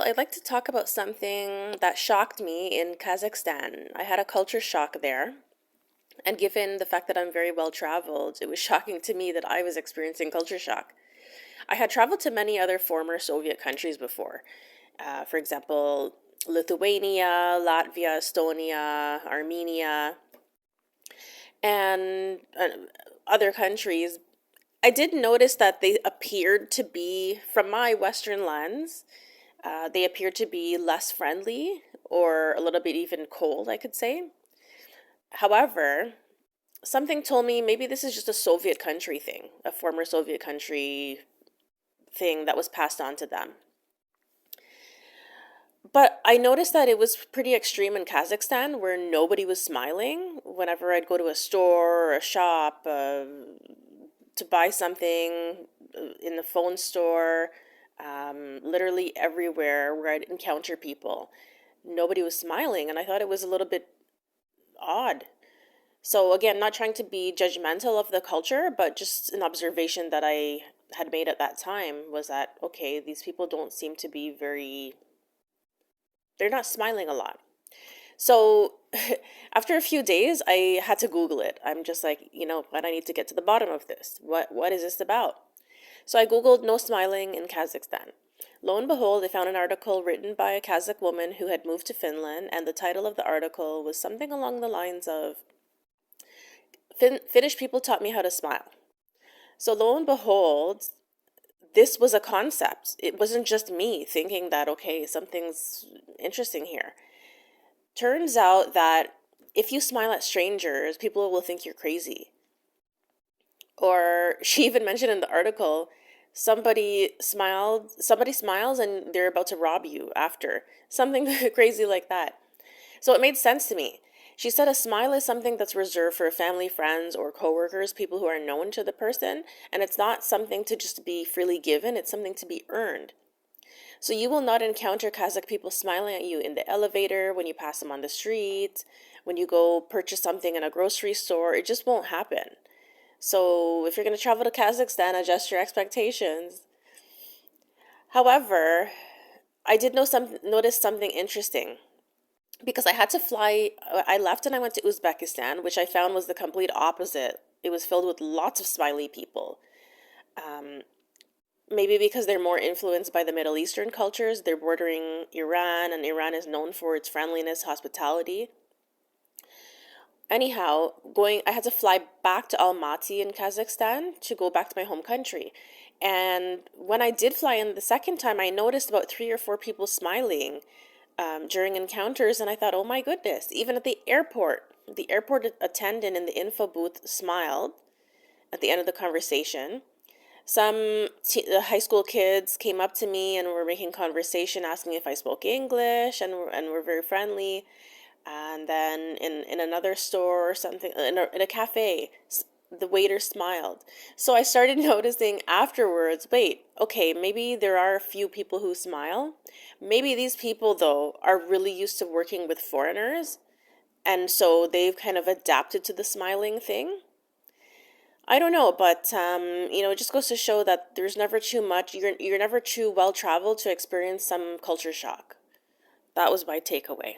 I'd like to talk about something that shocked me in Kazakhstan. I had a culture shock there, and given the fact that I'm very well traveled, it was shocking to me that I was experiencing culture shock. I had traveled to many other former Soviet countries before. For example, Lithuania, Latvia, Estonia, Armenia, and other countries. I did notice that they appeared to be, from my Western lens, they appeared to be less friendly or a little bit even cold, I could say. However, something told me maybe this is just a Soviet country thing, a former Soviet country thing that was passed on to them. But I noticed that it was pretty extreme in Kazakhstan where nobody was smiling whenever I'd go to a store or a shop to buy something in the phone store, literally everywhere where I'd encounter people. Nobody was smiling, and I thought it was a little bit odd. So, again, not trying to be judgmental of the culture, but just an observation that I had made at that time was that, okay, these people don't seem to be they're not smiling a lot. So, after a few days, I had to Google it. I'm just like, what, I need to get to the bottom of this. What is this about? So I Googled no smiling in Kazakhstan. Lo and behold, I found an article written by a Kazakh woman who had moved to Finland, and the title of the article was something along the lines of Finnish people taught me how to smile. So lo and behold, this was a concept. It wasn't just me thinking that, okay, something's interesting here. Turns out that if you smile at strangers, people will think you're crazy. Or she even mentioned in the article, somebody smiles and they're about to rob you after. Something crazy like that. So it made sense to me. She said a smile is something that's reserved for family, friends, or coworkers, people who are known to the person, and it's not something to just be freely given, it's something to be earned. So you will not encounter Kazakh people smiling at you in the elevator, when you pass them on the street, when you go purchase something in a grocery store. It just won't happen. So if you're going to travel to Kazakhstan, adjust your expectations. However, I did notice something interesting because I had to fly. I left and I went to Uzbekistan, which I found was the complete opposite. It was filled with lots of smiley people. Um, Maybe because they're more influenced by the Middle Eastern cultures. They're bordering Iran, and Iran is known for its friendliness, hospitality. Anyhow, I had to fly back to Almaty in Kazakhstan to go back to my home country. And when I did fly in the second time, I noticed about three or four people smiling during encounters, and I thought, oh my goodness, even at the airport attendant in the info booth smiled at the end of the conversation. Some high school kids came up to me and were making conversation, asking if I spoke English, and were very friendly. And then in another store or something, in a cafe, the waiter smiled. So I started noticing afterwards, wait, okay, maybe there are a few people who smile. Maybe these people, though, are really used to working with foreigners. And so they've kind of adapted to the smiling thing. I don't know, but it just goes to show that there's never too much. You're never too well traveled to experience some culture shock. That was my takeaway.